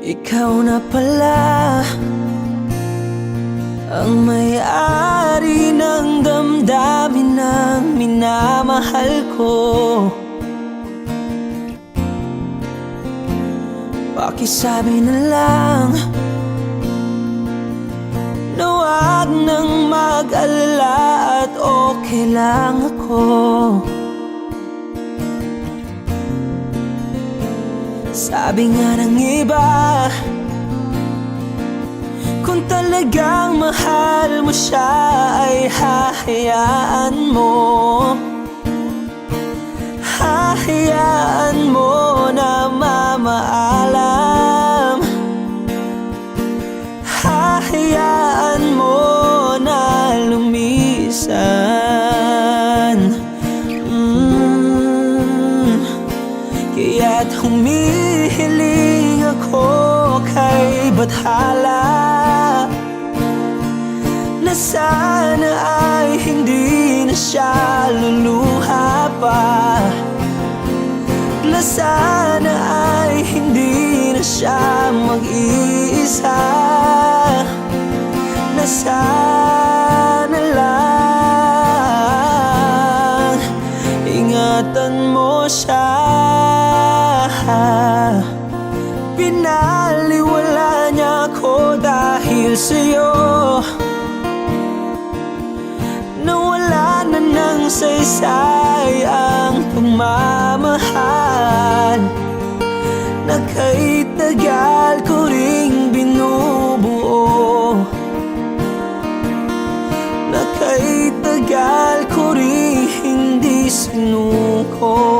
Ikaw na pala ang may-ari ng damdamin ng minamahal ko. Pakisabi na lang na wag nang mag-alala at okay lang ako. Sabi nga ng iba, kung talagang mahal mo siya ay hahayaan mo. Hahayaan mo na mamaalam. Hahayaan mo na lumisan. Kaya't humihiling ako kay Bathala na sana ay hindi na siya luluha pa, na sana ay hindi na siya mag-iisa, na sana lang ingatan mo siya. Pinaliwala niya ako dahil sa'yo, nawala na ng saysay ang pagmamahal na kay tagal ko ring binubuo, na kay tagal ko ring hindi sinuko.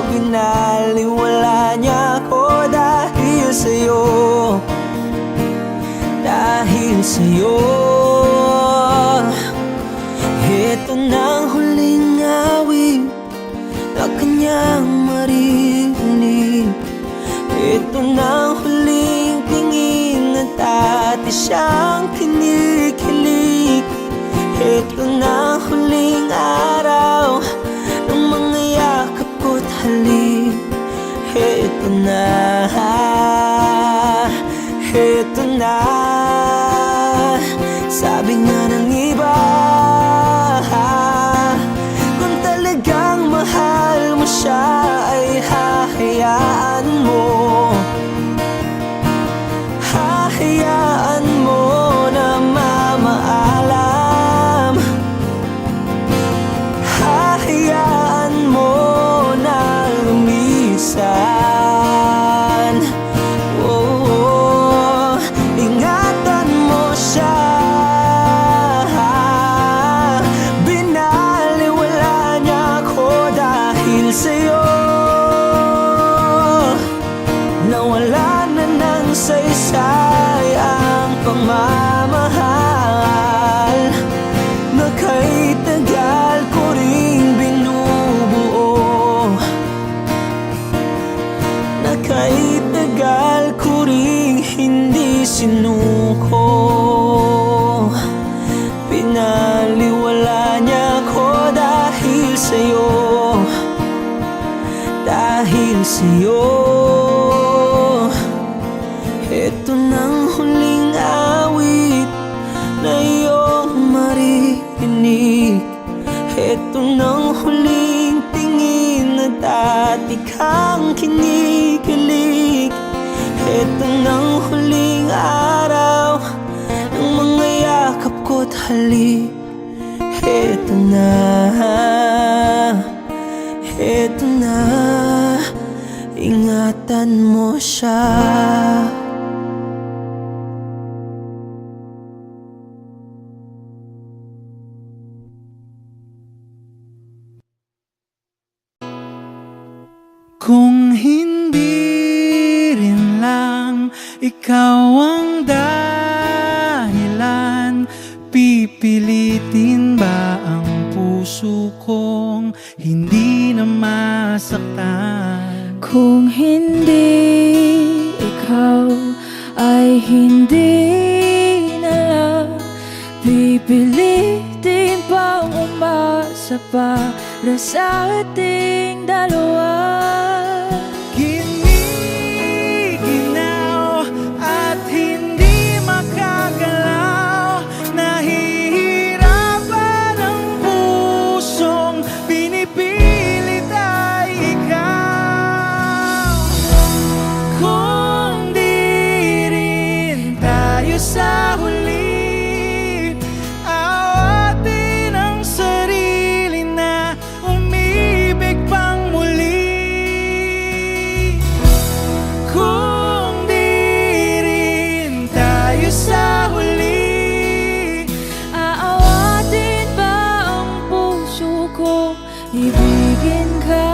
Binaliwala niya ako dahil sa'yo, dahil sa'yo. Ito na ang huling awit na kanyang marinig. Ito na ang huling tingin at dati siyang kinikilig. Ito na ang huling araw ng mga yakap ko't halik. Ito na, ito na. Sabi nga ng iba, kung talagang mahal mo siya ay hahayaan mo. Hahayaan mo na mamaalam. Hahayaan mo na lumisan. Oh, ingatan mo siya. Binaliwala niya ako dahil sa'yo, nawala na ng saysay ang pagmamahal na kay tagal ko ring binubuo, na kay tagal ko ring hindi sinuko. Pinaliwala niya ako dahil sa'yo, dahil sa'yo. Ito nang huling awit na iyong marinig. Ito nang huling tingin na dati kang kinikilig. Ito nang huling araw ng mga yakap ko't halik. Ito na, ito na, ingatan mo siya. Kung hindi rin lang ikaw ang dahilan, pipilitin ba ang puso kong hindi na masaktan? Kung hindi ikaw ay hindi na lang, pipilitin bang umasa para sa ating dalawa? Ginigit tayo sa huli. Awatin ang sarili na umibig pang muli. Kung di rin tayo sa huli, Aawatin ba ang puso ko? Ibigin ka.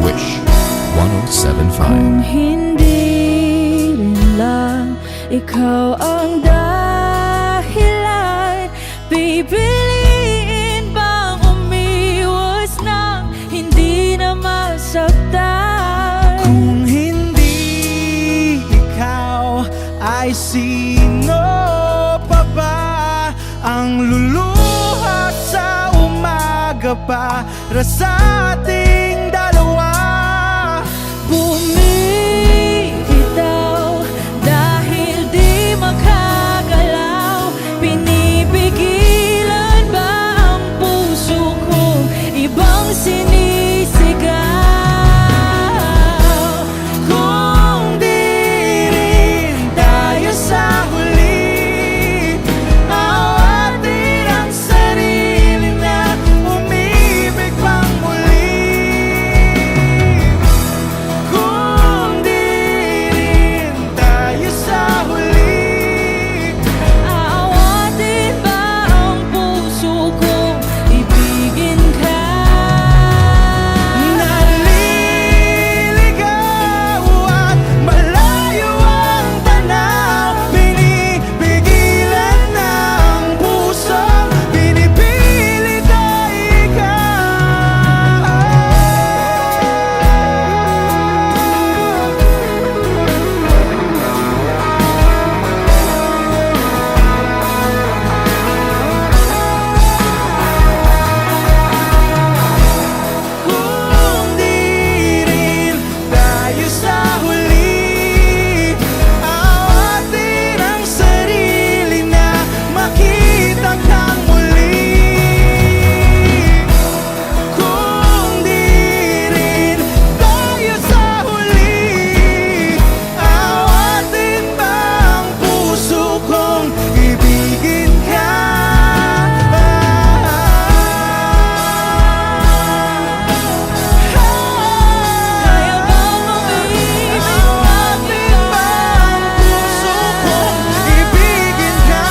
Wish 1075. Kung hindi rin lang ikaw ang dahilan, pipiliin bang umiwas nang hindi na masaktan? kung hindi ikaw, ay sino pa ba ang luluha sa umaga para sa ating dalawa? Bumibitaw dahil di makagalaw, pinipigilan ba ang puso kong ibang sinisigaw? Kung di rin tayo sa huli, awatin ang sarili na umibig pang muli. Kung di rin tayo sa huli, Aawatin ba ang puso kong ibigin ka? naliligaw at malayo ang tanaw, pinipigilan ng puso, pinipilit ay ikaw. Kung di rin tayo sa huli, awatin ang sarili na makita kang muli. Kung di rin tayo sa huli, awatin ba ang puso kong ibigin ka? Kaya bang umibig Awatin ba ang puso kong ibigin ka?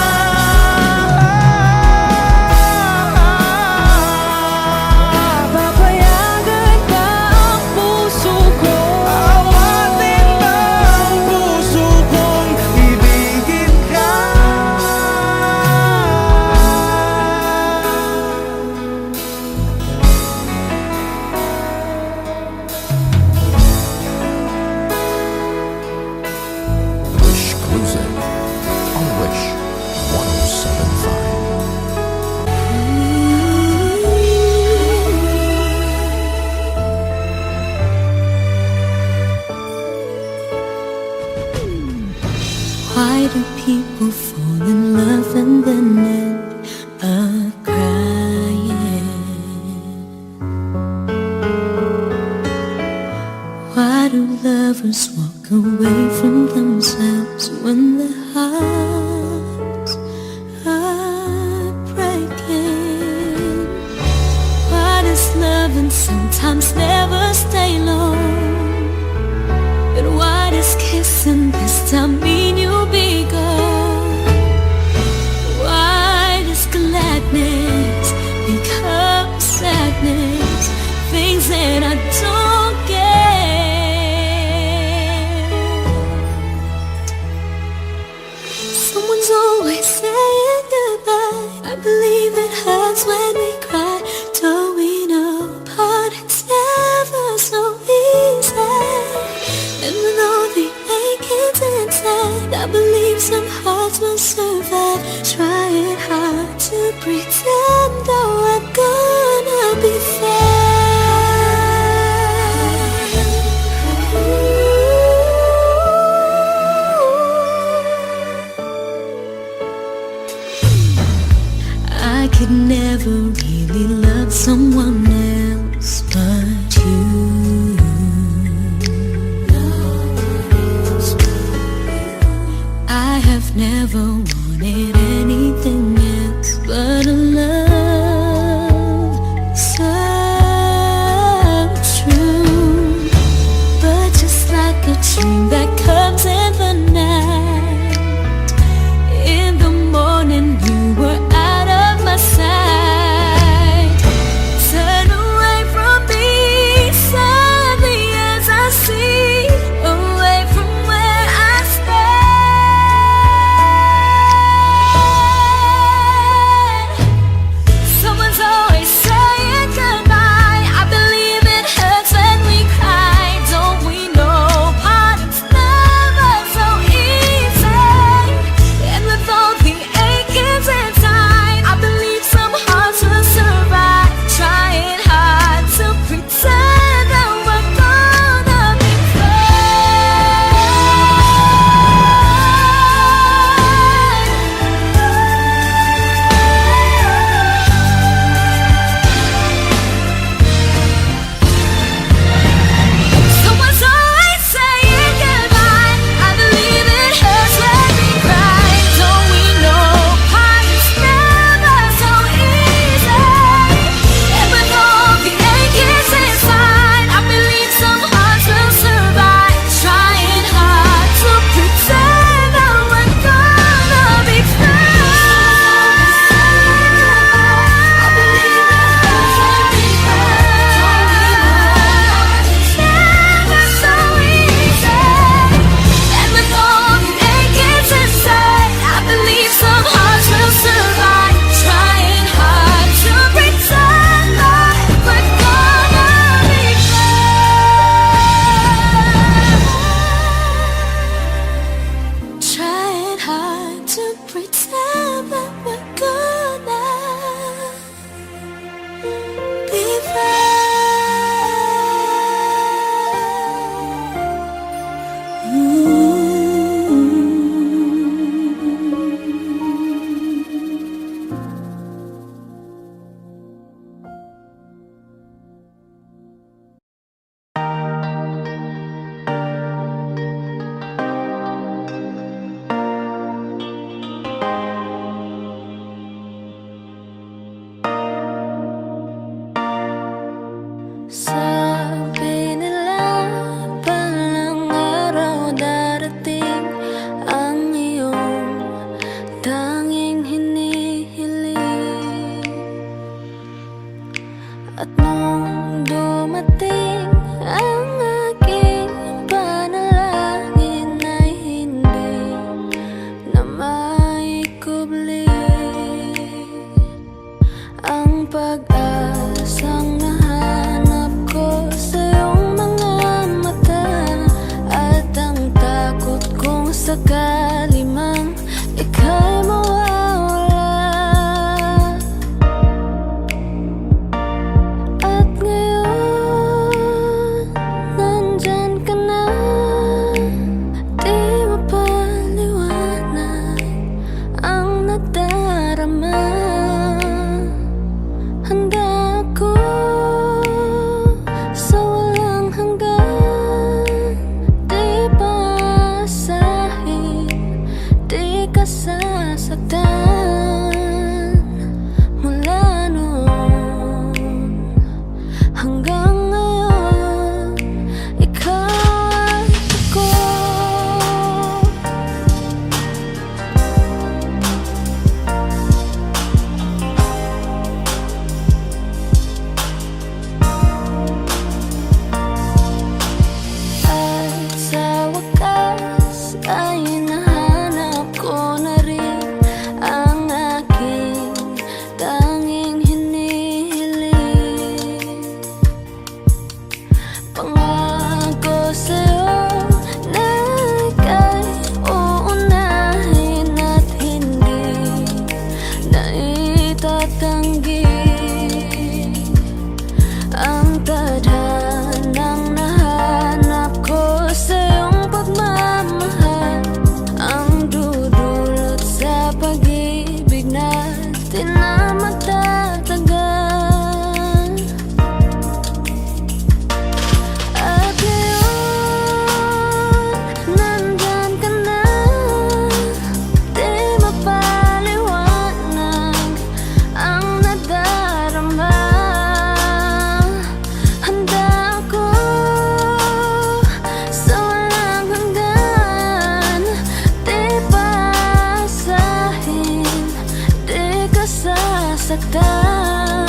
Papayagan ba ang puso ko? Awatin ba ang puso kong ibigin ka? Wish Cruiser on Wish 1075. Why do people fall in love and then end up crying? Why do lovers walk away from themselves when their hearts are breaking? Why does loving sometimes never stay long? And why does kissing this time mean you'll be gone? Why does gladness become sadness? Things that I don't get. Someone's always saying goodbye. I believe it hurts when we cry. Towing apart, it's never so easy. And with all the achings inside, I believe some hearts will survive. Trying hard to pretend that we're gonna be fine. could never really love someone else but you. I have never wanted anything else but a love so true. But just like a dream that comes in the night, in the morning you were out of my sight. Turn away from me sadly as I see, away from where I stand. Someone's always saying goodbye. I believe it hurts when we cry. Don't we know parting's never so easy? And with all the achings inside, I believe some hearts will survive. Trying hard to pretend that we're gonna be Someone's always saying goodbye. I believe it hurts when we cry. Don't we know parting's never so easy? And with all the achings inside, I believe some hearts will survive. Trying hard to pretend that we're gonna be friends. I believe it hurts when we cry. Never so easy. And with all the achings inside, I believe some hearts will survive. Trying hard to pretend that we're gonna be friends. Trying hard to pretend that we're gonna be Sabi nila balang araw darating ang iyong tanging hinihiling. At nung dumating ang aking panalangin ay hindi na maikubli ang pag-asang nahanap ko sa iyong mga mata, at ang takot kong sakali mang ika'y mawawala. At ngayon, nandyan ka na, di mapaliwanag ang nadarama. Handa ako sa walang hanggan, di paasahin, di ka sasaktan. Mula noon hanggang ngayon, ikaw at ako. At sa wakas ay nahanap ko na rin ang nasaktan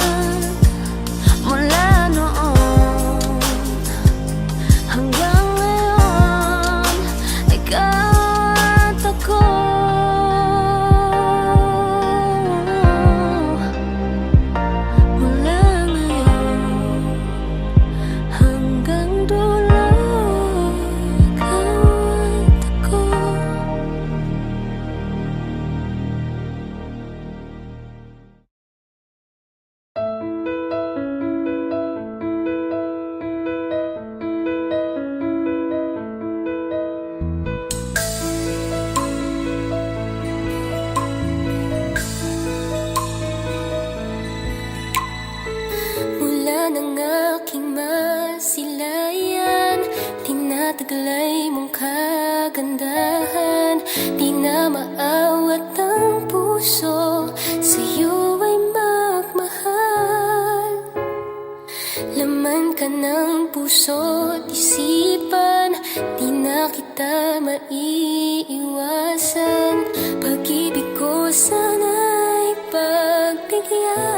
mula noon hanggang ngayon. Ikaw at ako, mula ngayon hanggang dulo. Ikaw at ako. Mula ng aking masilayan, tinataglay mong kagandahan. Di na maawat ang puso, sa'yo ay magmahal. Laman ka ng puso't isipan, di na kita maiiwasan. Pag-ibig ko sana'y pagbigyan.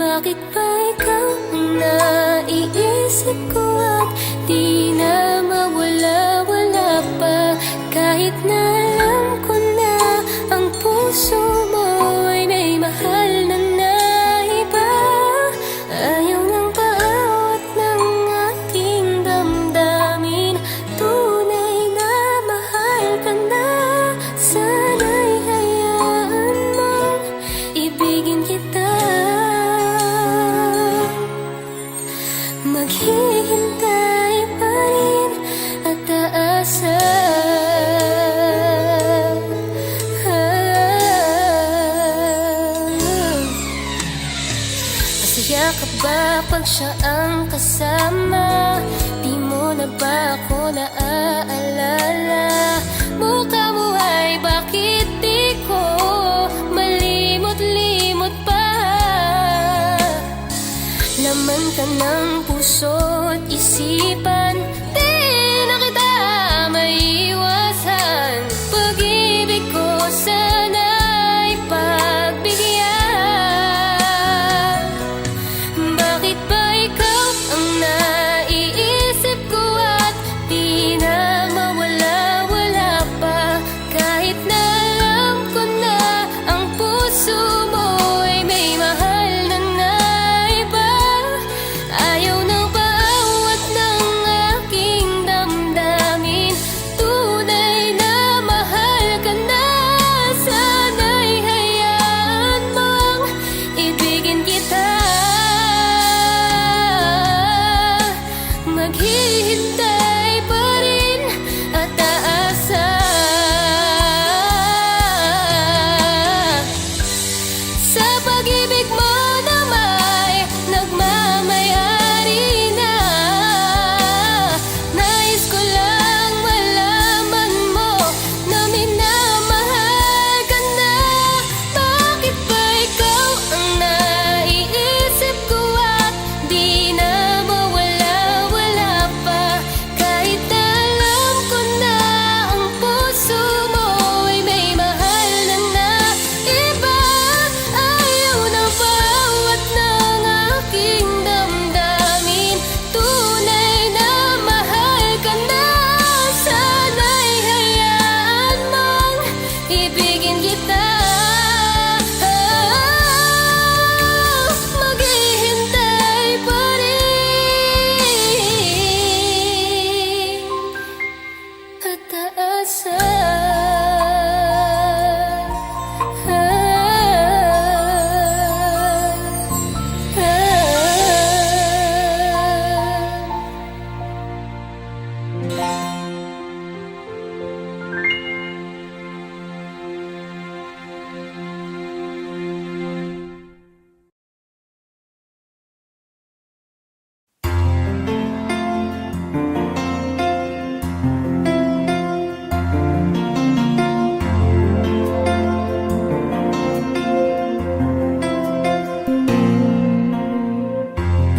Bakit ba ikaw ang naiisip ko at di na mawala-wala pa? Kahit na alam ko na ang puso mo ay may mahal na iba. Ayaw nang paawat ng aking damdamin. Tunay na mahal ka na. Sana'y hayaan mong ibigin kita. Maghihintay pa rin at aasa. Masaya ka ba pag siya ang kasama? Di mo na ba ako naaalala? Mukha mo ay bakit di ko malimot-limot pa? Laman ka ng puso't isipan, di na kita maiiwasan. Pag-ibig ko sana'y pagbigyan. Bakit ba ikaw ang naiisip ko at di na mawala-wala pa? Kahit na alam ko na ang puso mo ay may mahal na iba. Ayaw nang paawat ng aking damdamin. Tunay na mahal ka na. Sana'y hayaan mong ibigin kita. Maghihintay pa rin at aasa. Sa pag-ibig mo na may nagmamayari na. Nais ko lang malaman mo na minamahal ka na. Bakit ba ikaw ang naiisip ko at di na mawala-wala pa? Kahit na alam ko na ang puso mo ay may mahal na iba. Ayaw na paawat ng aking damdamin. Tunay na mahal ka na. Sana'y hayaan mong ibigin kita. Maghihintay pa rin at aasa.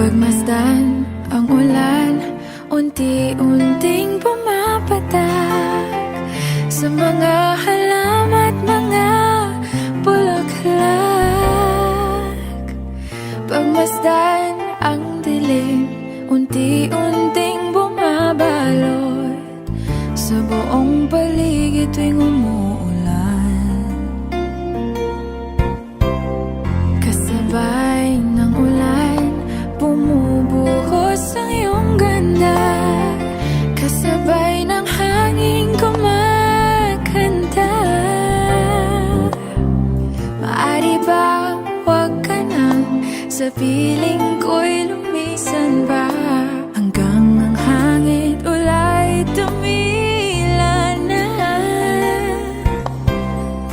Pagmasdan ang ulan, unti-unting pumapatak sa mga halam at mga bulaklak. iyong paligid tuwing umuulan. Kasabay ng ulan, bumubuhos ang iyong ganda. Kasabay ng hangin kumakanta. Maari ba wag ka nang sa piling ko'y lumisan pa, hanggang ang hangin ulay tumila na.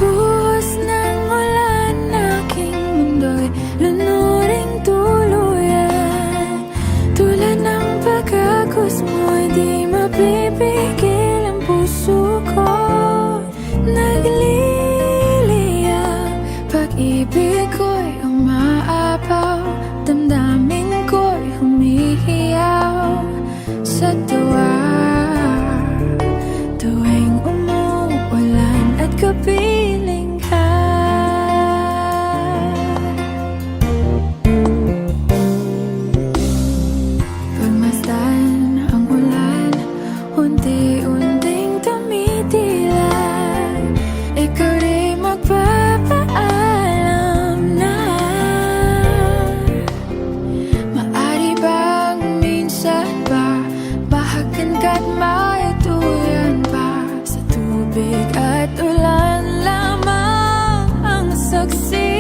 Buhos ng ulan, aking mundo'y lunuring tuluyan. Tulad ng pagkagos mo'y di mapipigil ang puso ko. Nagliliyab, pag-ibig ko'y umaapaw, damdamin ko'y humihiyaw sa tuwa. Tuwing umuulan at kapiling ka, pagmasdan ang ulan, unti-unting tumitila. Ikaw rin magpapaalam na. Maari bang minsan ba bahagan ka't maituyan pa, sa tubig at ulan lamang ang saksi.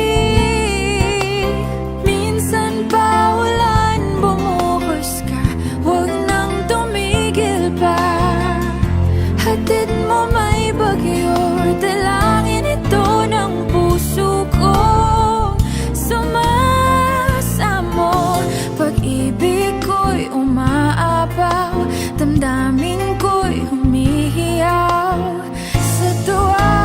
Minsan pa ulan, bumuhos ka, huwag nang tumigil pa. Hatid mo may bagyo, dalangin ito ng puso ko. Sumasamo, pag-ibig ko'y umaapaw, damdamin ko'y humihiyaw sa tuwa.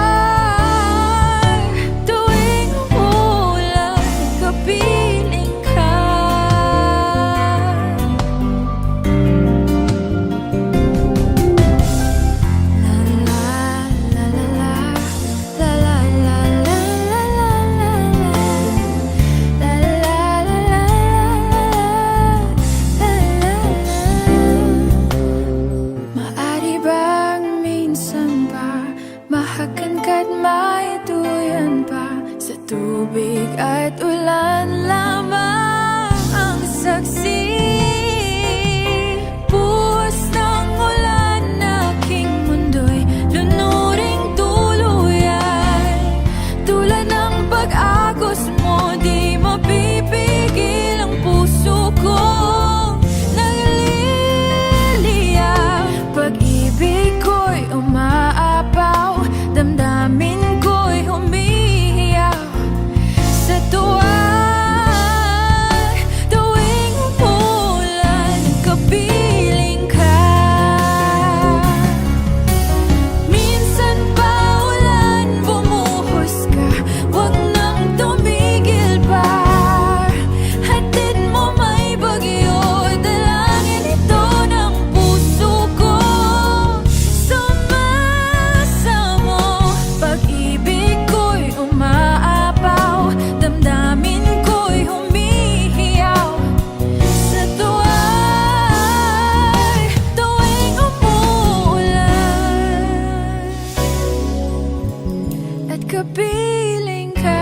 Tuwing umuulan, kapiling ka. La la la la la, la la la la la la la, la la la la la. Maari bang minsan ba mahagan ka't maituyan pa, sa tubig at ulan lamang ang saksi. Buhos ng ulan, aking mundo'y lunuring tuluyan. Tulad ng pag-agos mo, di mapipigil ang puso ko. Nagliliyab, pag-ibig ko'y umaapaw, damdamin ko'y humihiyaw sa tuwa. Tuwing umuulan, kapiling ka. Minsan pa ulan, bumuhos ka, huwag nang tumigil pa. Hatid mo may bagyo, dalangin ito ng puso ko. Sumasamo, pag-ibig ko'y umaapaw, damdamin ko'y humihiyaw sa tuwa. Tuwing umuulan at kapiling ka.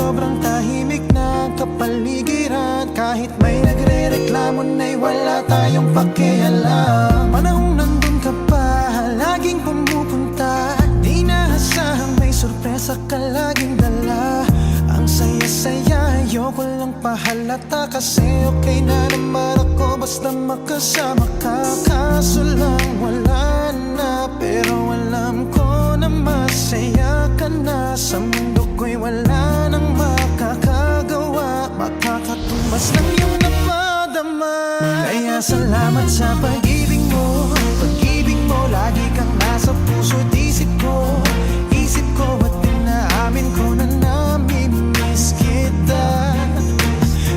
sobrang tahimik na kapaligiran. Kahit may nagre-reklamo na'y wala tayong pakialam. Panahong nandun ka pa, laging pumupunta. Di naasahang may sorpresa ka laging dala. Ang saya-saya, ayoko lang pahalata. Kasi okay na naman ako basta makasama ka. Kaso lang wala na, pero alam ko na masaya ka na. Sa mundo ko'y wala nang makakagawa, makakatumbas ng iyong napadama. Kaya salamat sa pag-ibig mo. Pag-ibig mo, lagi kang nasa puso't isip ko. Isip ko at pinaamin ko na namimiss kita.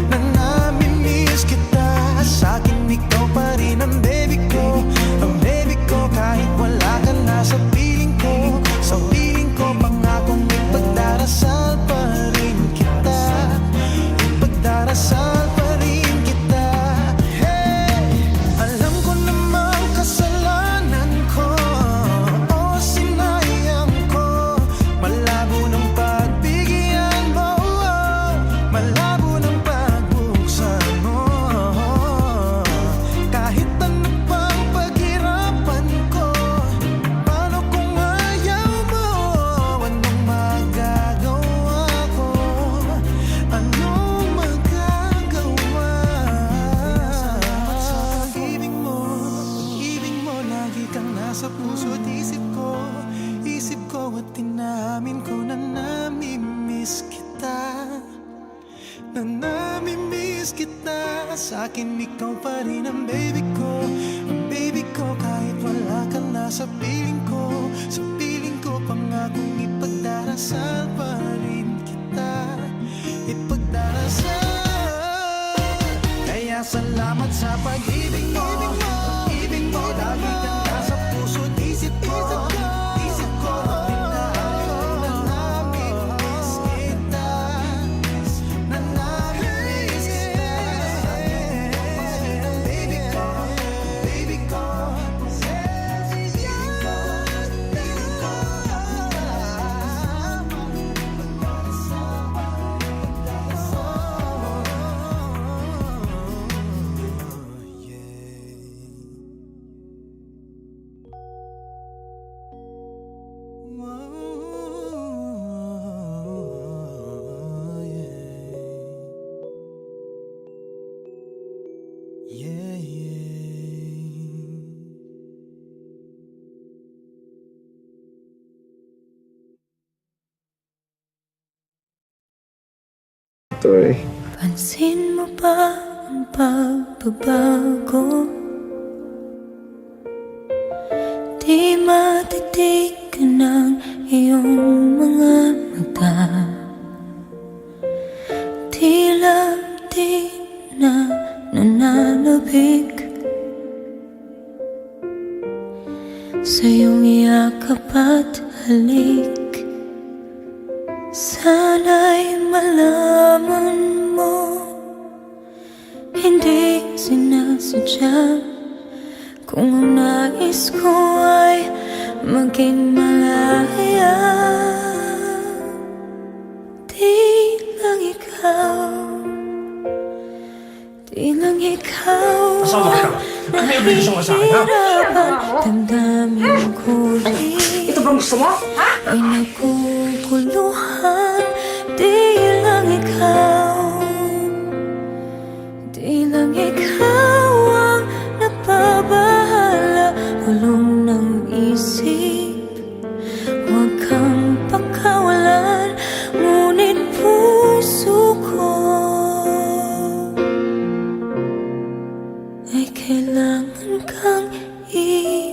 Na namimiss kita. Sa akin ikaw pa rin ang baby ko. Ang baby ko kahit wala ka na sa piling ko. Sa piling ko pangakong ipagdarasal pa rin kita. Ipagdarasal pa rin kita. Hey! Alam ko namang kasalanan ko, o sinayang ko. Malabo ng pagbigyan mo, malabo ng pagbuksan mo. Kahit ano pang paghirapan ko, paano kung ayaw mo? Anong magagawa ko? Anong magagawa? Salamat sa pag-ibig mo. Pag-ibig mo, lagi kang nasa puso't isip ko. Isip ko at tinamin ko na namimiss kita. Na namimiss kita. Sa akin ikaw pa rin ang baby ko. Ang baby ko kahit wala ka na sa piling ko. Sa piling ko pangakong ipagdarasal pa rin kita. Ipagdarasal. Kaya salamat sa pag-ibig mo. Pag-ibig mo, lagi kang nasa puso't isip ko. Isip ko at pinaamin ko na namimiss kita. Na namimiss kita. Baby ko, baby ko. Baby ko, baby ko. Yeah, yeah. Pansin mo ba ang pagbabago? Di matitigan ng iyong mga mata. Tila di na nananabik sa iyong yakap at halik. Sana'y malaman mo, hindi sinasadya. Kung ang nais ko ay maging malaya, di lang ikaw, di lang ikaw ang nahihirapan. Damdamin ko rin Ito bang gusto mo? Ha? ay naguguluhan. Di lang ikaw, di lang ikaw ang nagbabahala. Hulong ng isip, huwag kang pakawalan. Ngunit puso ko ay kailangan kang iwan.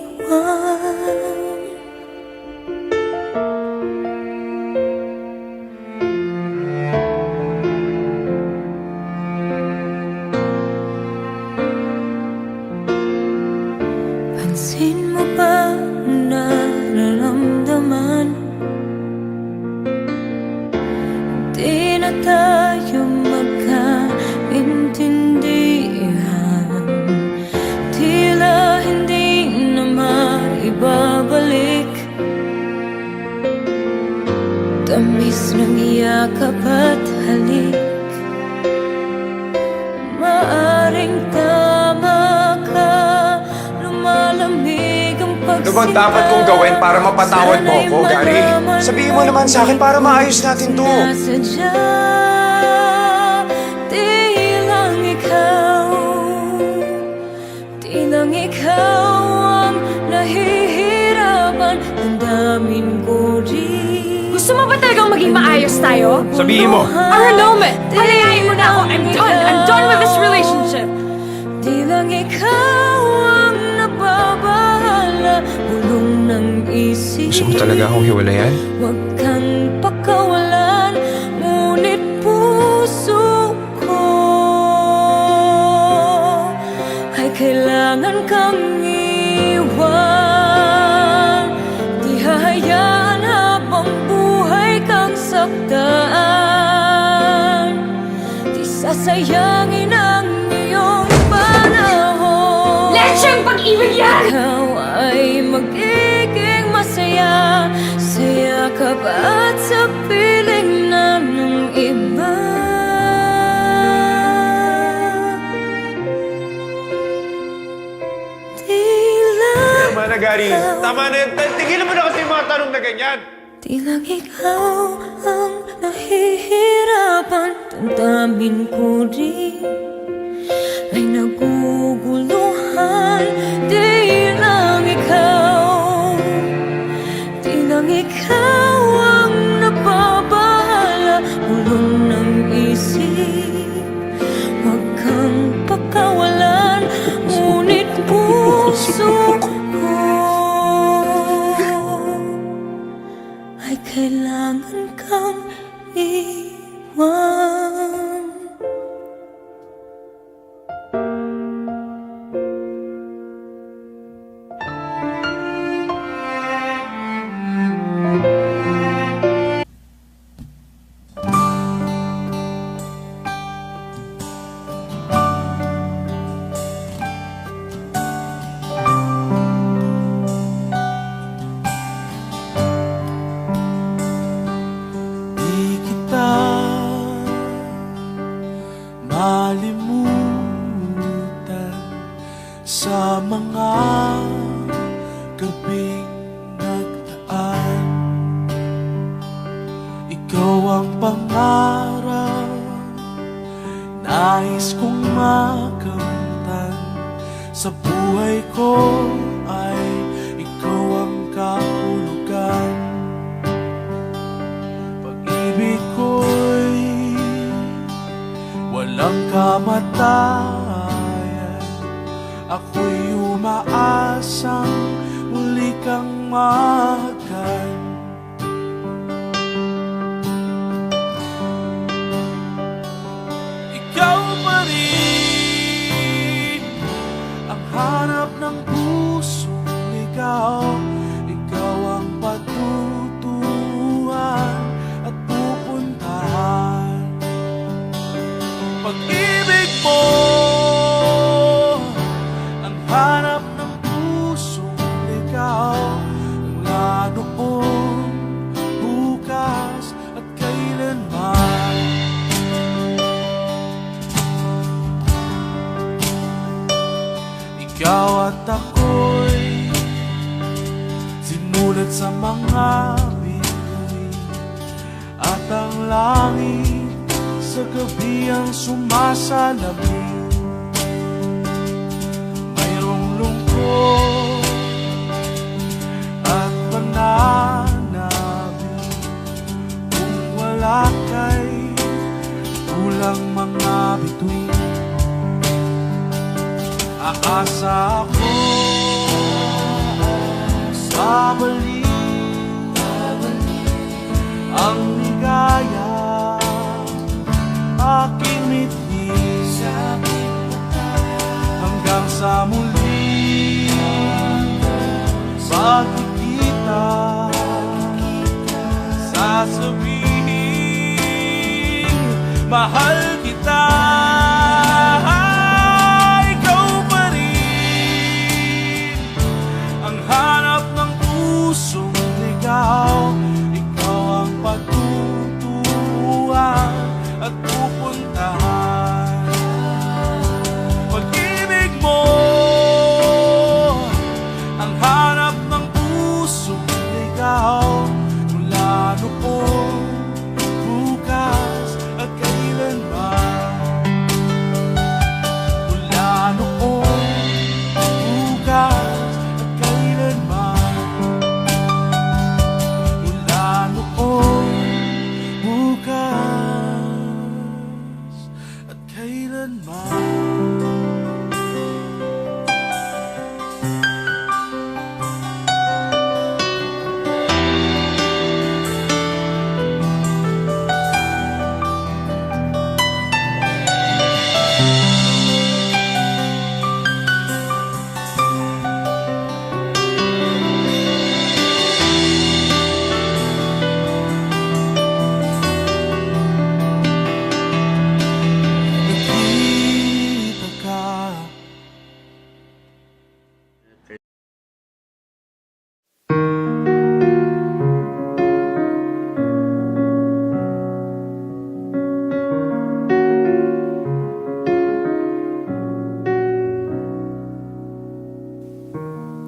bang dapat kong gawin para mapatawad mo ako, Gary? Sabihin mo naman sa akin para maayos natin to. Nasadya, di lang ikaw, di lang ikaw ang nahihirapan. Damdamin ko rin. Gusto mo ba talagang maging maayos tayo? Sabihin mo. Arnome, palayain mo na ako. I'm done with this relationship. Di lang ikaw ang nababahala, bulong ng isip. Gusto mo talaga akong hiwalayan? Huwag kang pakawalan, ngunit puso ko ay kailangan kang iwan. Di hahayaan habang buhay kang saktan. Di sasayangin ang iyong panahon. Lecheng pag-ibig yan! Ikaw ay magiging masaya sa yakap at sa piling na ng iba. Di lang Tama na, Gary. Tama na. Tigilan mo na kasi yung mga tanong na ganyan. Di lang ikaw ang nahihirapan. Damdamin ko rin ay naguguluhan. Di lang ikaw, di lang ikaw ang nababahala, bulong ng isip. Huwag kang pakawalan, ngunit puso ko ay kailangan kang iwan. Di kita malimutan sa mga gabing nagdaan. Ikaw ang pangarap, nais kong makamtan. Sa buhay ko ay ikaw ang kahulugan. Pag-ibig ko'y walang kamatayan. Ako'y umaasang muli kang mahagkan. Ikaw pa rin ang hanap ng pusong ligaw. Ikaw ang patutuhan at pupuntahan. Pag-ibig mo ang hanap ng pusong ligaw. Mula noon, bukas at kailanman. Ikaw at ako'y sinulat sa mga bituin, at ang langit sa gabi ang sumasalamin. Mayroong lungkot at pananabik. Kung wala kay kulang mga bituin. Aasa ako sa balik ang ligaya, aking mithi hanggang sa muli pagkikita. Sasabihin mahal kita. Ikaw pa rin ang hanap ng pusong ligaw. Ikaw ang pagtutuhan at pupuntahan. Pag-ibig mo ang hanap ng kailanman. Nakita ka.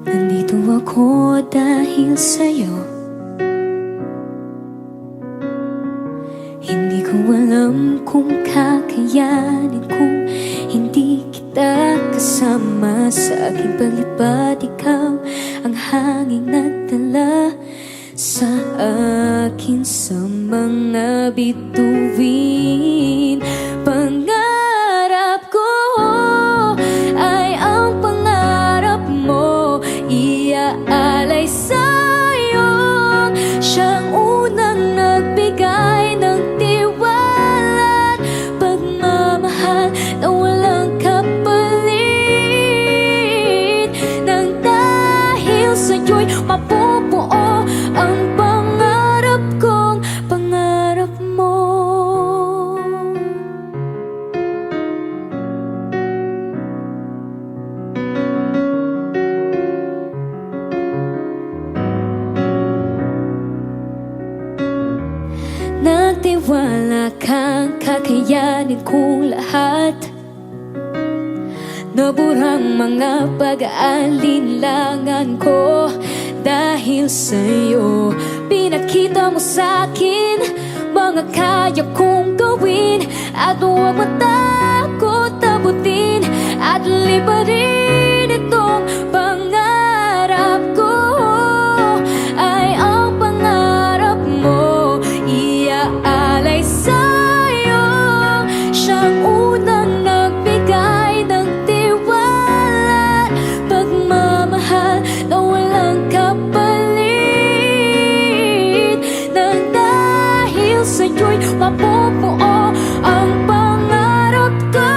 Nandito ako dahil sa'yo. Hindi ko alam kung kakayanin kung hindi kita kasama sa aking paglipad. Ikaw ang hanging nagdala sa akin sa mga bituin. Pangarap ko ay ang pangarap mo, iaalay sa'yo. Siyang unang nagbigay ng tiwala at pagmamahal na walang kapalit. Nang dahil sa'yo'y mapubuo ang pangarap kong pangarap mo. Nagtiwala kang kakayanin kong lahat. Naburang mga pag-aalinlangan ko. Dahil sa'yo, pinakita mo sa'kin mga kaya kong gawin. At huwag matakot abutin at liparin itong pangarap ko. Ay ang pangarap mo, iaalay sa'yo. Siyang unang nagbigay ng tiwala, pagmamahal na walang kapalit. Nang dahil sa'yo'y mapubuo ang pangarap ko.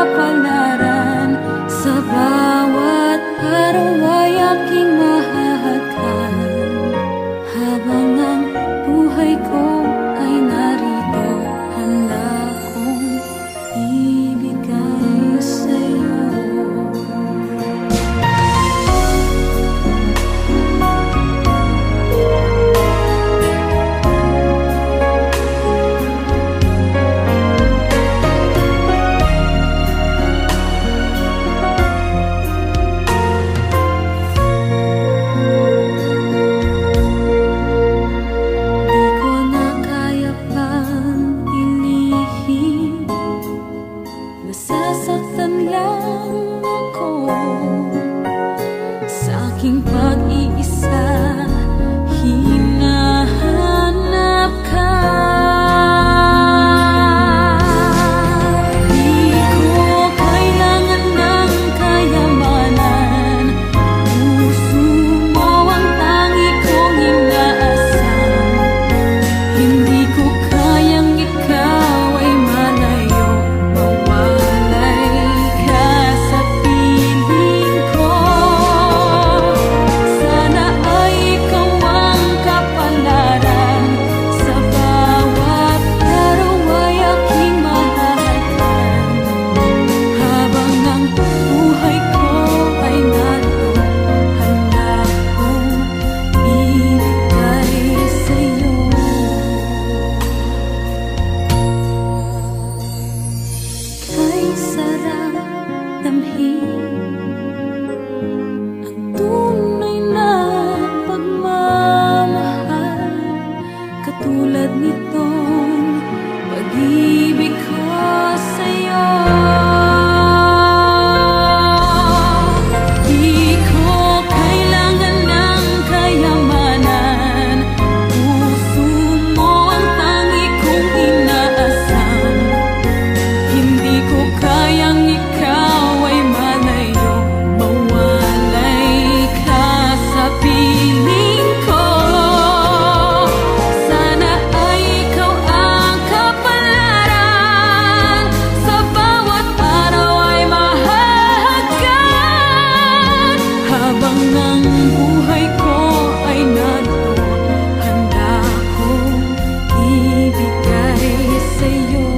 kapalaran. Sa bawat araw ay aking mahahagan, habang ang buhay ko ay narito, handa kong ibigay sa'yo. Di ko na kaya pang ilihin, nasasaktan lang ako sa aking pag-iisa. Hinahanap ka. Di ko kailangan ng kayamanan, puso mo ang tangi kong inaasam. Hindi ko kayang ikaw ay malayo, mawalay ka sa piling ko. Sana ay ikaw ang kapalaran. Sa bawat araw ay aking mahahagan, habang ang buhay ko ay narito, handa kong ibigay sa'yo. Kay sarap damhin ang tunay na pagmamahal, katulad nitong pag-ibig ko sa'yo. Di ko kailangan ng kayamanan, puso mo ang tangi kong inaasam. Hindi ko kayang ikaw ay malayo, mawalay ka sa piling ko. Sana ay ikaw ang kapalaran. Sa bawat araw ay mahahagan, habang ang buhay ko ay narito, handa kong ibigay sa'yo.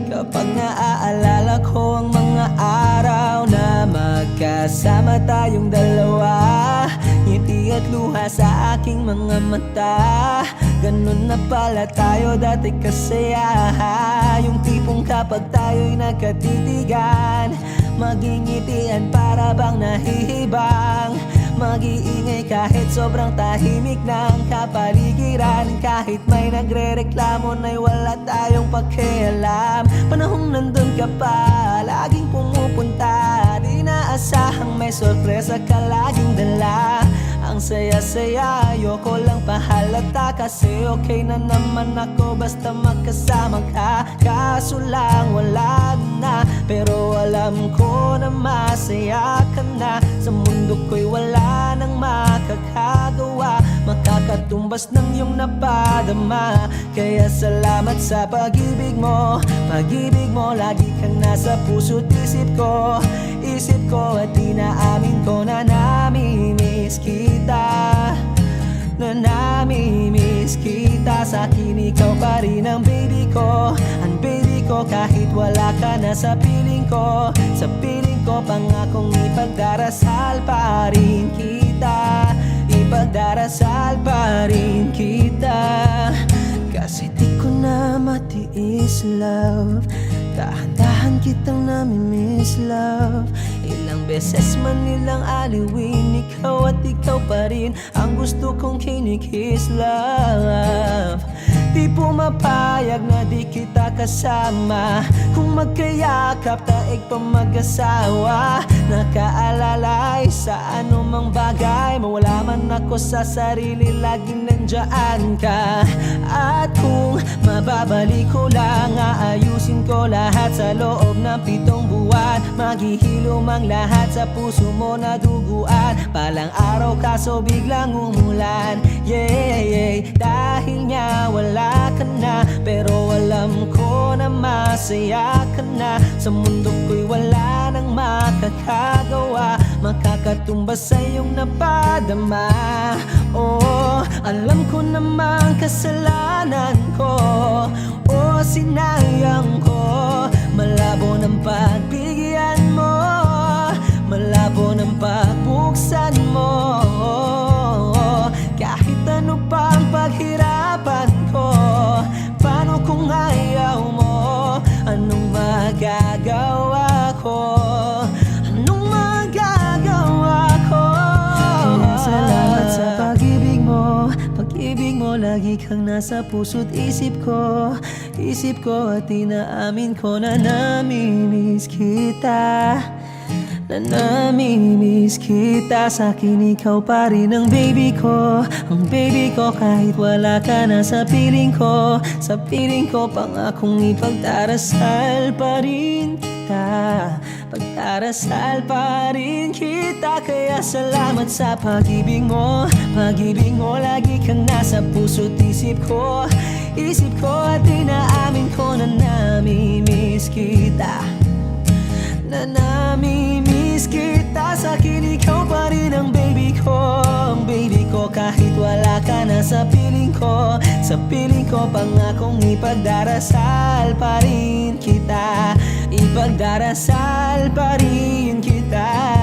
Kapag naaalala ko ang mga araw na magkasama tayong dalawa, ngiti at luha sa aking mga mata. Ganun na pala tayo dati kasaya, yung tipong kapag tayo'y nagkatitigan, magingitian para bang nahihibang. Mag-iingay kahit sobrang tahimik ng kapaligiran, kahit may nagre-reklamo na'y wala tayong pakialam. Panahong nandun ka pa, laging pumupunta, di naasahang may sorpresa ka laging dala. Ang saya-saya, ayoko lang pahalata, kasi okay na naman ako basta magkasama ka. Kaso lang wala na, pero alam ko na masaya ka na. Sa mundo ko'y wala nang makakagawa, makakatumbas ng iyong napadama. Kaya salamat sa pag-ibig mo, pag-ibig mo. Lagi kang nasa puso't isip ko, isip ko. At inaamin ko na namimiss kita, na namimiss kita. Sa akin ikaw pa rin ang baby ko, ang baby ko. Kahit wala ka na sa piling ko, sa piling ko, pangakong ipagdarasal pa rin kita, ipagdarasal pa rin kita. Kasi di ko na matiis, love, Dahan-dahan kitang nami-miss love. Ilang beses man nilang aliwin, ikaw at ikaw pa rin ang gusto kong kinikiss love. Di pumapayag na di kita kasama, kung magkayakap taig pa mag-asawa. Nakaalalay sa anumang bagay, mawala man ako sa sarili, laging nandyan ka. At kung mababalik ko lang, aayusin ko lahat sa loob ng 7 buwan. Maghihilom ang lahat sa puso mo na duguan. Palang araw kaso biglang umulan, yeah, yeah. Dahil nga wala ka na, pero alam ko na masaya ka na. Sa mundo ko'y wala nang makakagawa, makakatumbas sa iyong napadama. Oh, alam ko namang kasalanan ko, oh, sinayang ko. Malabo ng pagbigyan mo, malabo ng pagbuksan mo. Kahit ano pa ang paghirapan ko, paano kung ayaw mo? Anong magagawa ko? Anong magagawa ko? Kaya salamat sa pag-ibig mo. Pag-ibig mo, lagi kang nasa puso't isip ko. Isip ko at inaamin ko na nami-miss kita, na nami-miss kita. Sa'kin ikaw pa rin ang baby ko, ang baby ko. Kahit wala ka na sa piling ko, sa piling ko, pangakong ipagdarasal pa rin kita, pagdarasal pa rin kita. Kaya salamat sa pag-ibig mo. Pag-ibig mo, lagi kang nasa puso't isip ko. Isip ko at inaamin ko na nami-miss kita, na nami-miss kita. Sa'kin ikaw pa rin ang baby ko, ang baby ko. Kahit wala ka na sa piling ko, sa piling ko, pangakong ipagdarasal pa rin kita, ipagdarasal pa rin kita.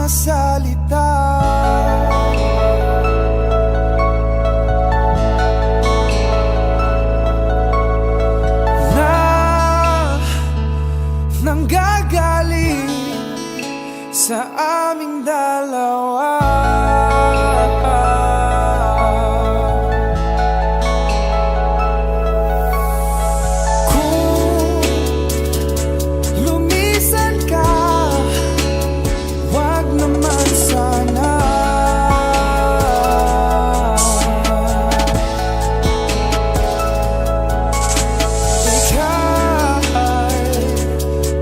salita. Na nanggagaling sa aming dalawa. Kung lumisan ka, wag naman sana. Ika'y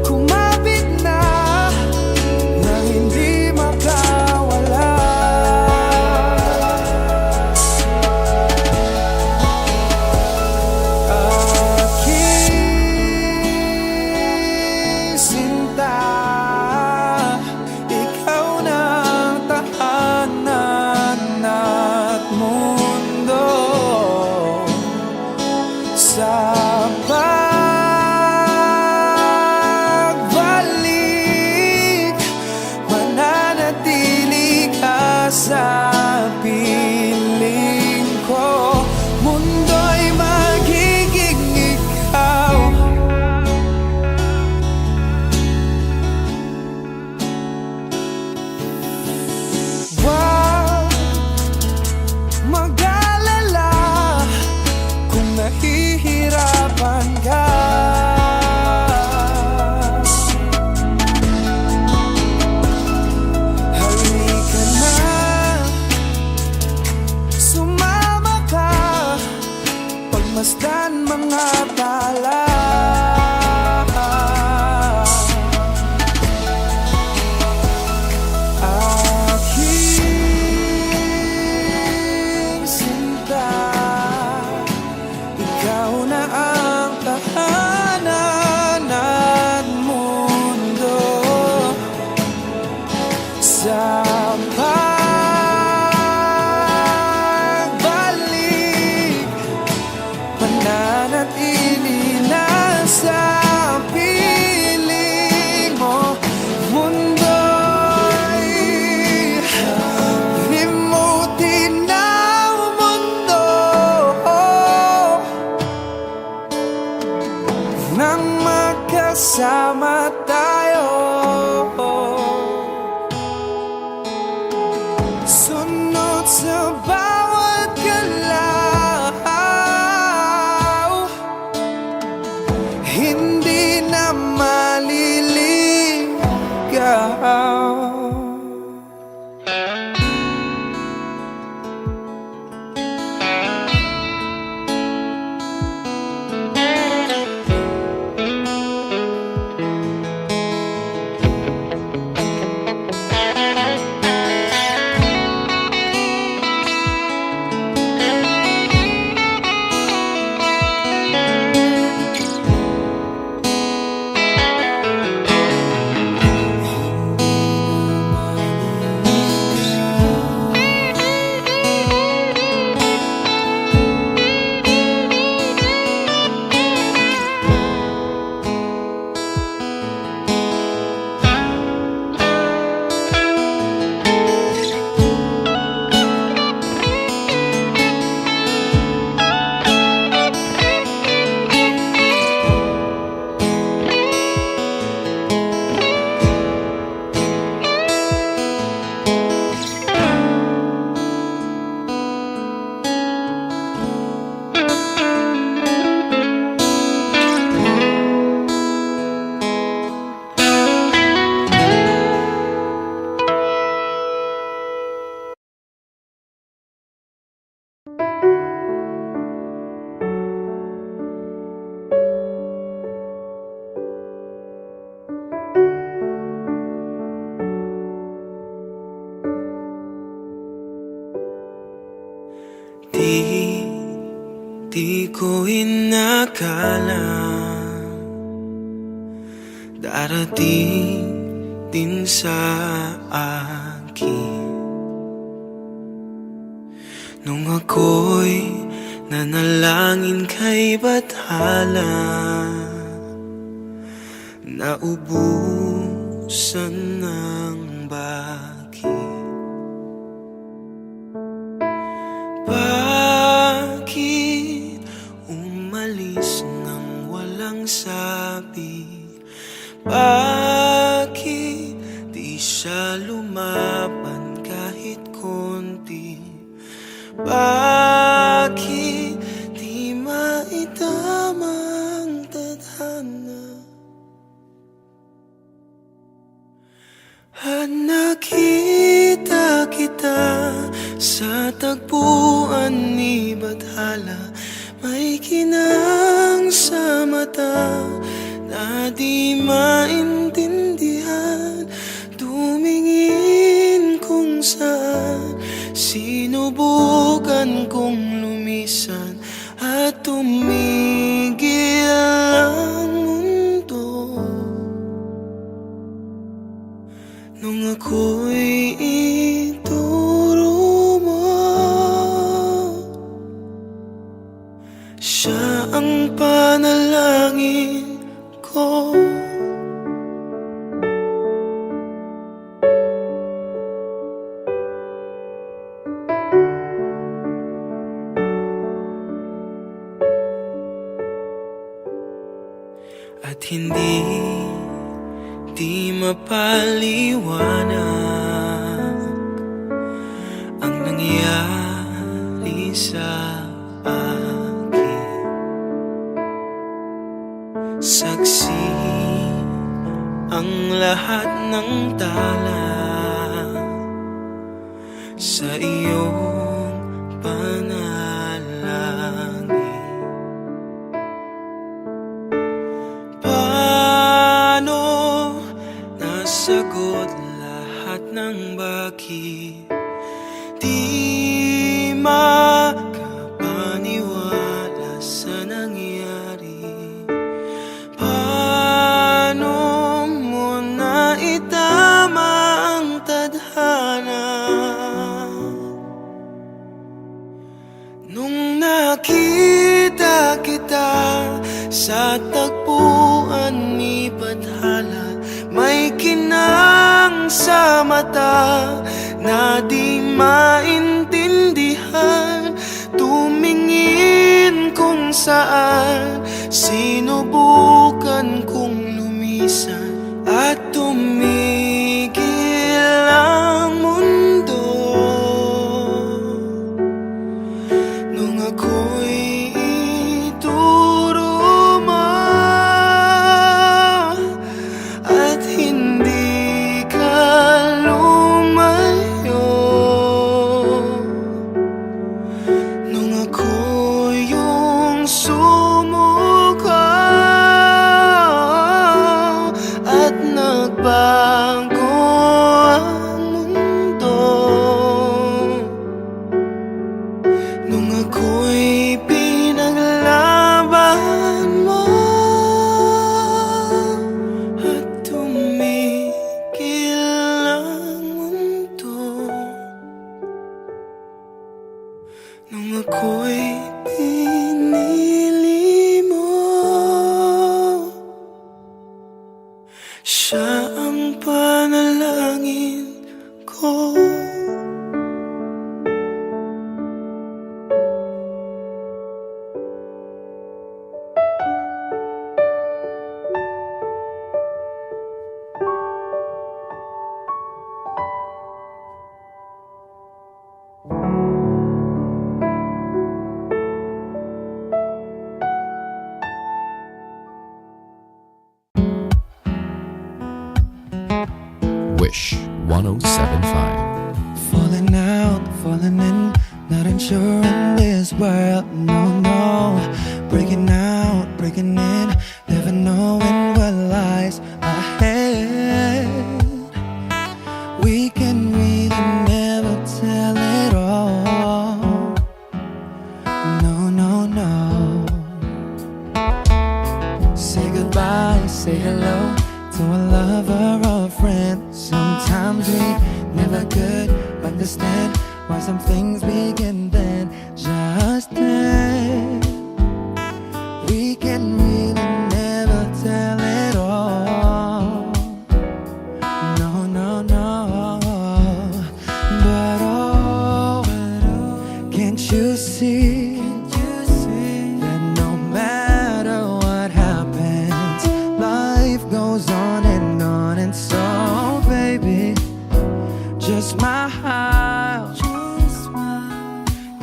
kumapit na hindi makawala. Aking sinta, ikaw na ang tahanan at mundo. Sa pagbalik, mananatili ka sa piling ko. Mundo'y magiging ikaw. Wag mag-alala kung nahihirapan ka. Halika na, sumama ka, pagmasdan mga tala. Aking sinta, ikaw na ang tahanan at mundo. Sa pagbalik, mananatili na sa piling mo. Mundo'y limutin ng mundo nang magkasama tayo. Sunod sa bawat galaw, hindi na maliligaw. Di ko inakala darating din sa akin nung ako'y nanalangin kay Bathala. Naubusan ng bagay. Bakit di siya lumaban kahit konti? Bakit di maitama ang tadhana? At nakita kita sa tagpuan ni Bathala, may kinang sa mata na di maintindihan. Tumingin kung saan, sinubukan kong lumisan at tumigil ang mundo. Nung ako'y ituro mo, siya ang panalangin ko. At hindi di mapaliwanag ang nangyari sa akin. Saksi ang lahat ng tala sa iyong panalangin. Paano nasagot lahat ng bakit? Di makapaniwala sa nangyari. Paano mo naitama ang tadhana? Nung nakita kita sa tagpuan ni Bathala, may kinang sa mata na di maintindihan. Tumingin kung saan, sinubukan kong lumisan at tumigil ang mundo. Nung ako'y ituro mo at hindi ka lumayo. Nung ako yung sumuko at nagbago ang mundo. Nung ako'y pinaglaban mo at tumigil ang mundo. Nung ako'y pinili mo, siya ang panalangin ko. Wish 1075. Falling out, falling in, not unsure in this world, no, no. Breaking out, breaking in, never knowing what lies ahead. We can really never tell it all, no, no, no. Say goodbye, say hello to a lover or a friend. Sometimes we never could understand why some things begin then, just then. We can really never tell it all, no, no, no. But oh, can't you see that no matter what happens, life goes on just smile.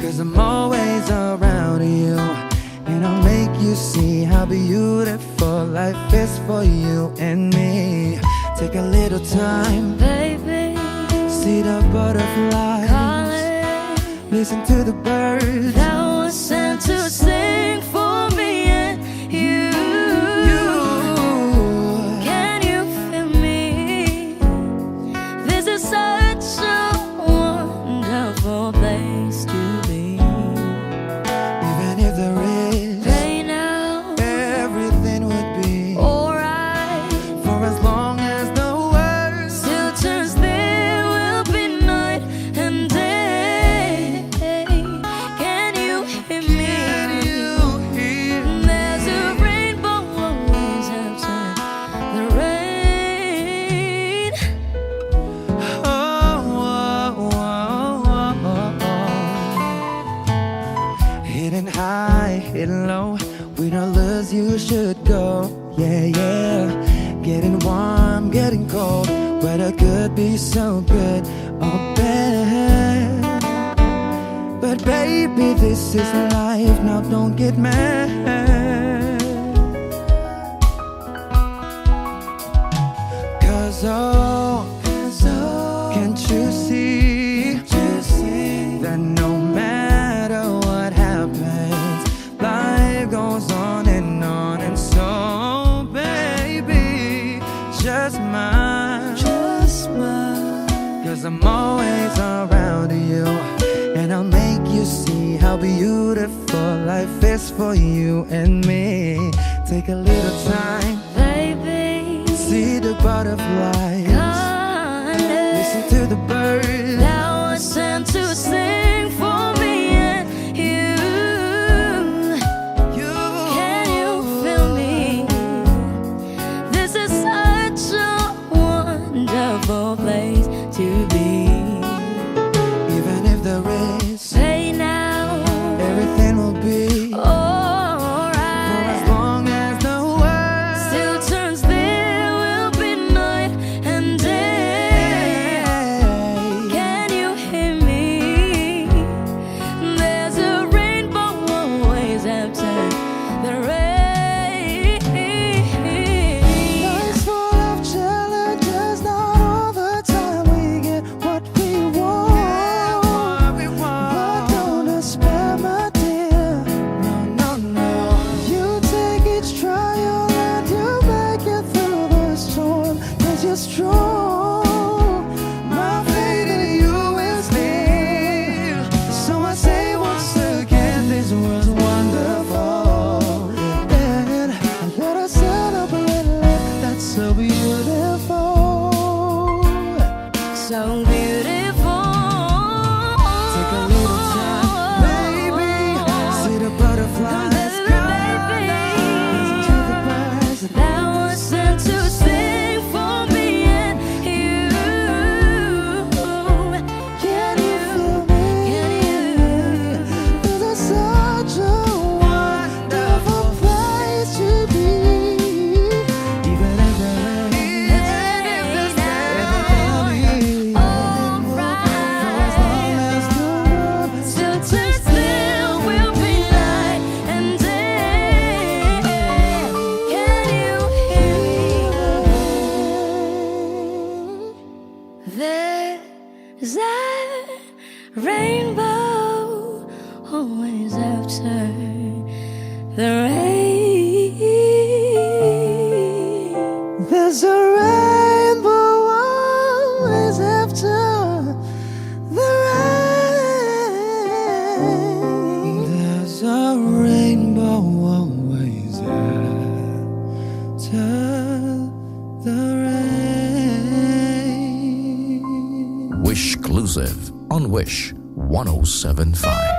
Cause I'm always around you, and I'll make you see how beautiful life is for you and me. Take a little time, Baby, see the butterflies, calling. listen to the birds. That was sent to sing for me and you. Can you feel me? This is such a wonderful place to be. Even if there is Right now, everything would be alright. for as long as the world Still turns, there will be night and day. Can you hear me? you hear. There's a rainbow always after the rain. Oh, oh, oh, oh, oh. Hidden high, hidden low, we don't lose, you should go. Yeah, yeah. Getting warm, getting cold, weather could be so good or bad. But baby, this is life, now don't get mad. Cause oh, can't you see that no matter what happens, life goes on and on. And so, baby, just smile. Cause I'm always around you, and I'll make you see how beautiful life is for you and me. Take a little time, Baby, see the butterflies, listen to the birds. that was sent to sing for me and you. Can you feel me? This is such a wonderful place to be. Even if there is, Say now, everything will be for as alright. long as the world Still turns, there will be night and day. Can you hear me? There's a rainbow always after the rain. Life's full of challenges, not all the time we get what we want. But don't despair, my dear. You take each trial and you make it through the storm. 'Cause you're strong. My faith in you is near. So I say once again, this was wonderful. And I let us celebrate life that's so beautiful. So beautiful. take a little time, baby. See the butterflies, listen to the birds. That was sent to sing for me and you. Can you feel me? This is such a wonderful place to be. Even if there is, everything will be Still turns, there will be night and day. Can you hear me? There's a rainbow always after the rain. There's a rainbow always after the rain. there's a rainbow always after the rain. Wish exclusive on Wish 1075.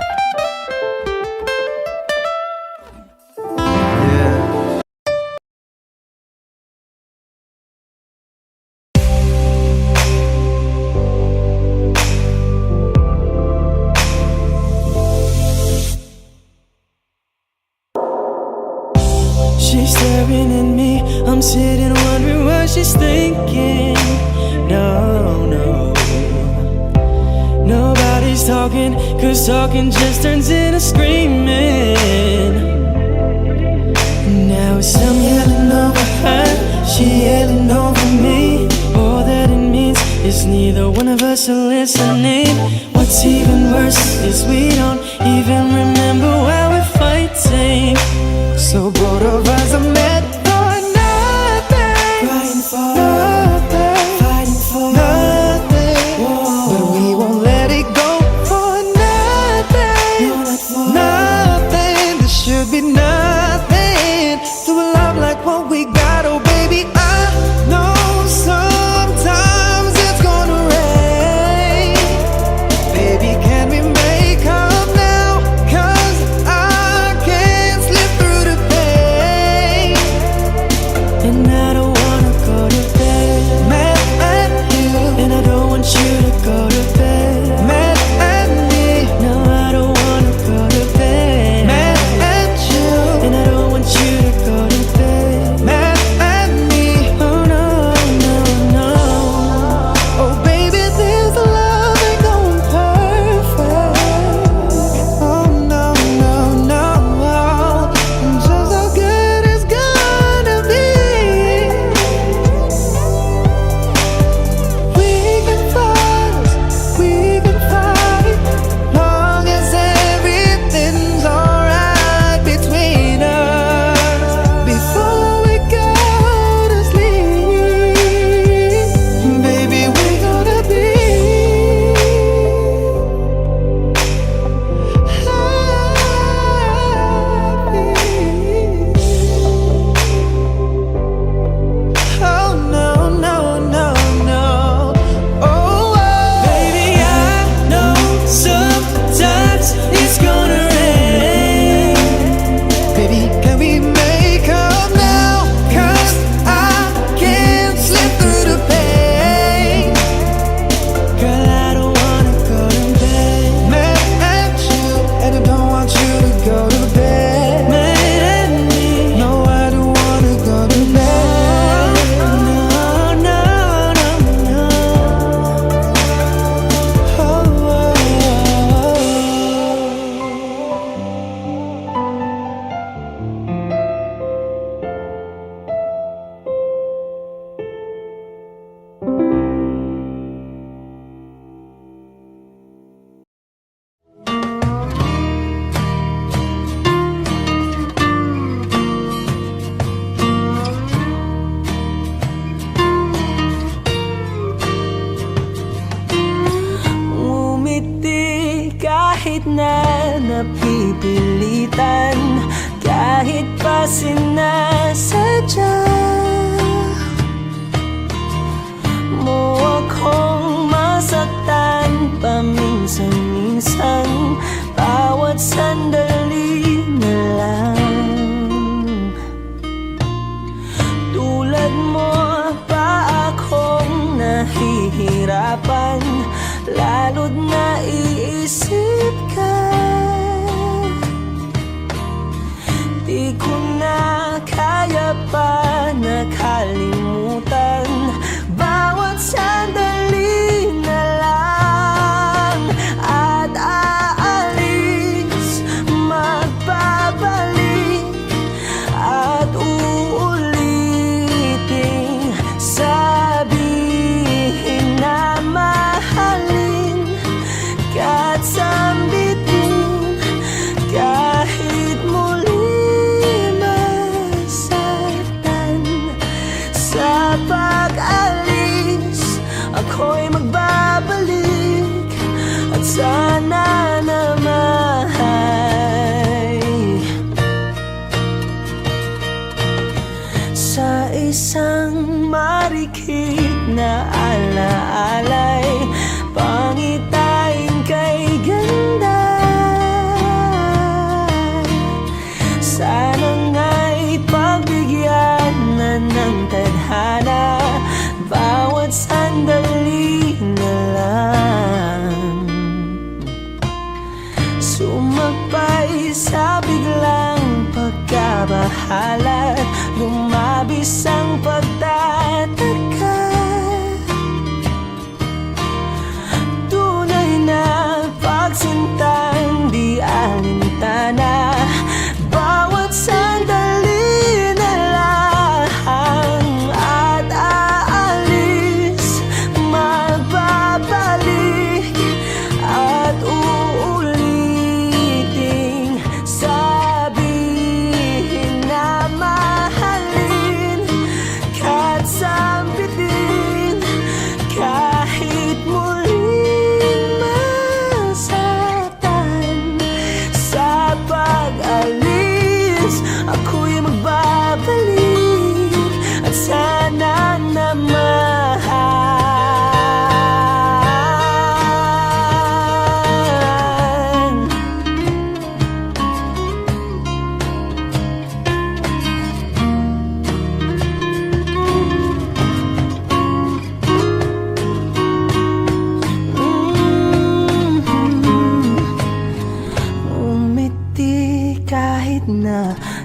She's staring at me, I'm sitting wondering what she's thinking. No, no. talking, cause talking just turns into screaming. Now it's I'm yelling over her, she yelling over me. All that it means is neither one of us are listening. What's even worse is we don't even remember why we're fighting. So both of us are meant for nothing, Fighting for nothing, fighting for nothing. Whoa. But we won't let it go for nothing, No, not for nothing. There should be nothing to a love like what we got. Oh baby, I know sometimes it's gonna rain. Baby, can we make up now? 'Cause I can't slip through the pain. And I don't wanna go to bed, Mad at you, and I don't want you to go to bed. mad at me, No, I don't wanna go to bed, mad at you, and I don't want you to go to bed. mad at me. Oh no, no, no. Oh baby, this love ain't going perfect. Oh no, no, no. Just how good it's gonna be. We can fight, long as everything's alright between us. Before we go to sleep, baby, we're gonna be happy. Oh no, no, no, no. Oh, Baby, I know sometimes it's gonna rain. baby, can we make up now? 'Cause I can't slip through the pain. Girl, I don't wanna go to bed, Mad at you, and I don't want you to go to bed. mad at me. No, I don't wanna go to bed. No, no, no, no. Oh, oh, Ngumiti kahit na napipilitan, kahit pa sinasadya mo akong masaktan paminsan-minsan, bawat sandali na lang. Tulad mo pa akong nahihirapan, lalo't naiisip ka. Di ko na kaya pa nakalimutan, bawat sandali na lang. At aalis, magbabalik, at uulitin, sabihin na mahalin ka't sambitin, kahit muli masaktan. Sa pag-alis, ako'y magbabalik, at sana naman sa isang marikit na alaalay, pangitain kay ganda. Sana nga'y pagbigyan na ng tadhana, bawat sandali na lang. Sumagpay sa biglang pagkabahala, lumabis ang pagtataka.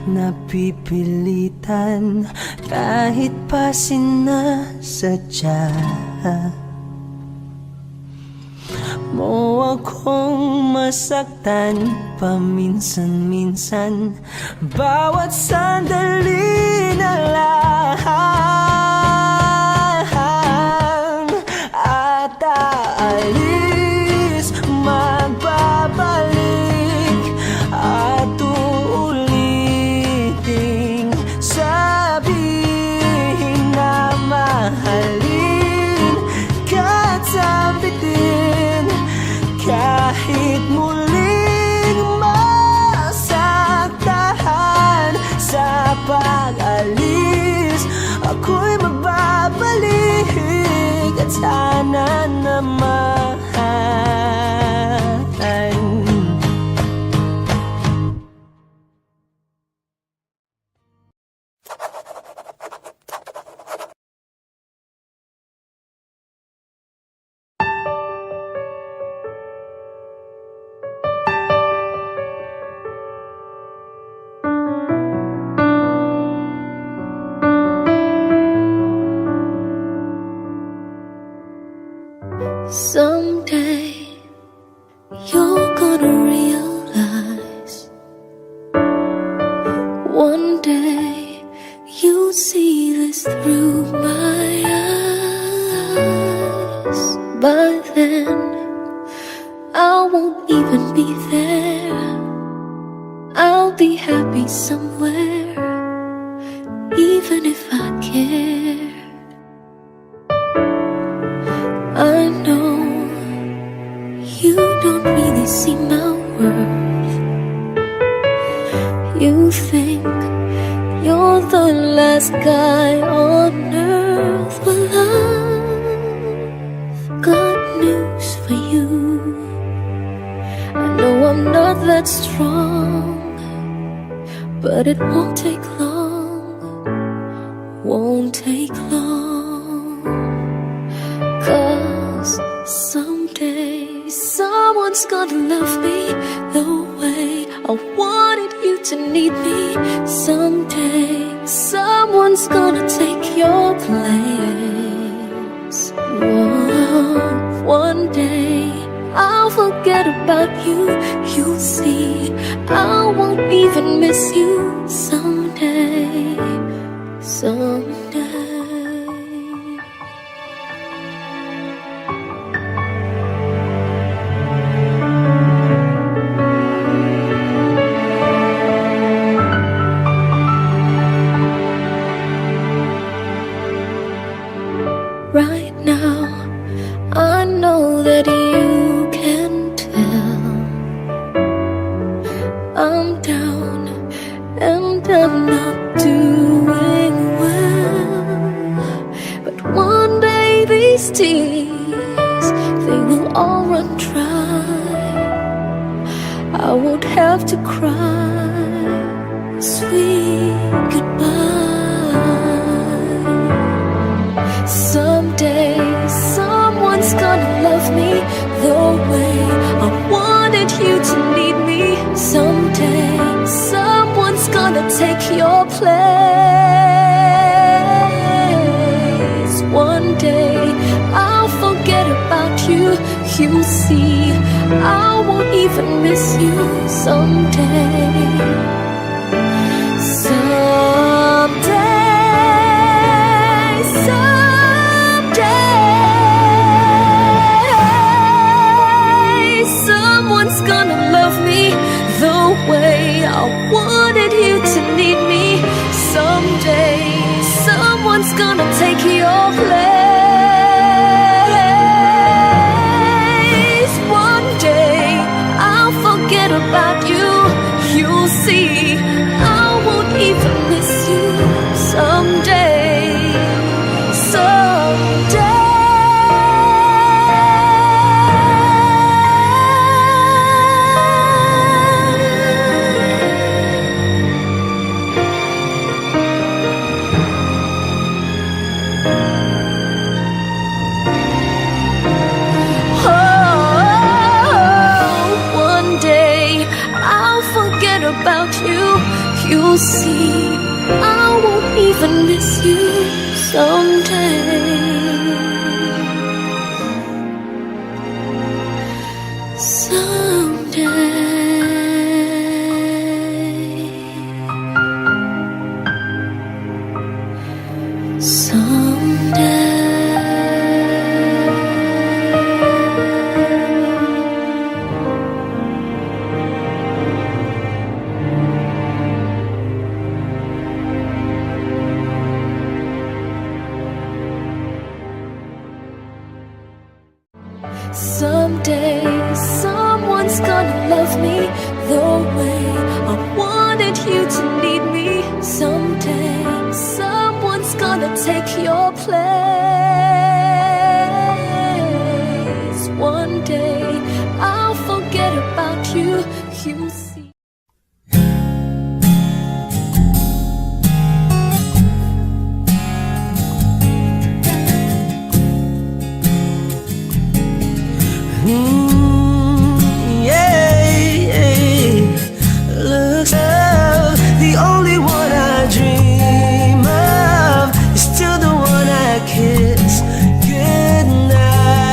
napipilitan kahit pa sinasadya mo akong masaktan paminsan-minsan. Bawat sandali na lang at aalis, magbabalik at uuliting sabihin na mahalin ka't sabitin kahit muling masaktahan. Sa pag-alis ako'y magbabalik at sana naman Someday you're gonna realize, one day you'll see this through my eyes. By then I won't even be there. I'll be happy somewhere, even if I care. I know you don't really see my worth. You think you're the last guy on earth. Well, I've got news for you. I know I'm not that strong, but it won't take long, won't take long. 'Cause someday someone's gonna love me the way I wanted you to need me. Someday someone's gonna take your place. One day I'll forget about you. You'll see I won't even miss you. Someday, someday. Right now, I know that you can tell I'm down and I'm not doing well. But one day these tears, they will all run dry. I won't have to cry sweet goodbye. Someday someone's gonna love me the way I wanted you to need me. Someday someone's gonna take your place. One day I'll forget about you. You'll see I won't even miss you. Someday, someone's gonna love me the way I wanted you to need me. Someday, someone's gonna take your place. One day, I'll forget about you. You'll see Someday, someone's gonna love me the way I wanted you to need me. Someday, someone's gonna take your place. One day, I'll forget about you. You see. Looks like the only one I dream of is still the one I kiss goodnight.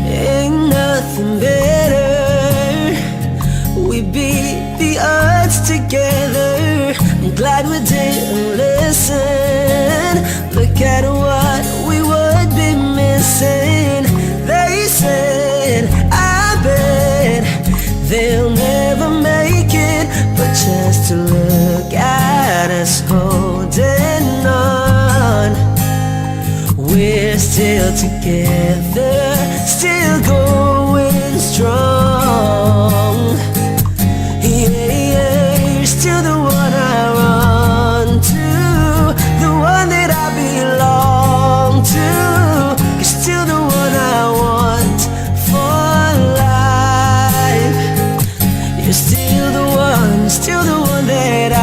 Ain't nothing better. We beat the odds together. I'm glad we didn't listen. Look at what we would be missing. They said, I bet they'll never make it, but just to look at us holding on, we're still together, still going strong. Yeah, you're still the one I run to, the one that I belong to. You're still the one I want for life. You're still the one that I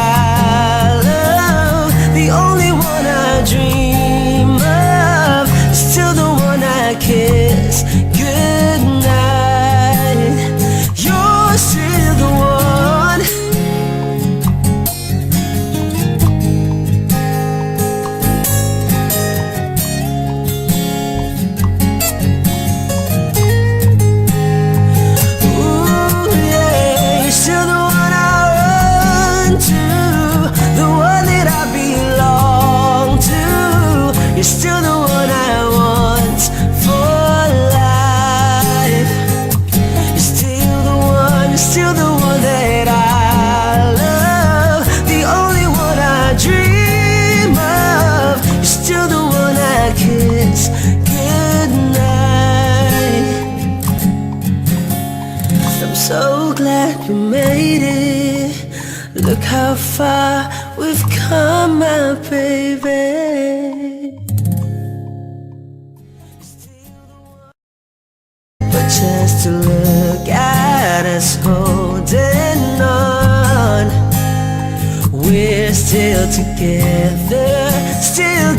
love, the only one I dream of, still the one I kiss goodnight. You're still the one. Ooh, yeah, you're still the one I run to, the one that I belong to. You're still the one I want for life. You're still the one that I love, the only one I dream of. You're still the one I kiss goodnight. I'm so glad we made it. Look how far we've come, my baby. But just to look at us holding on, we're still together, still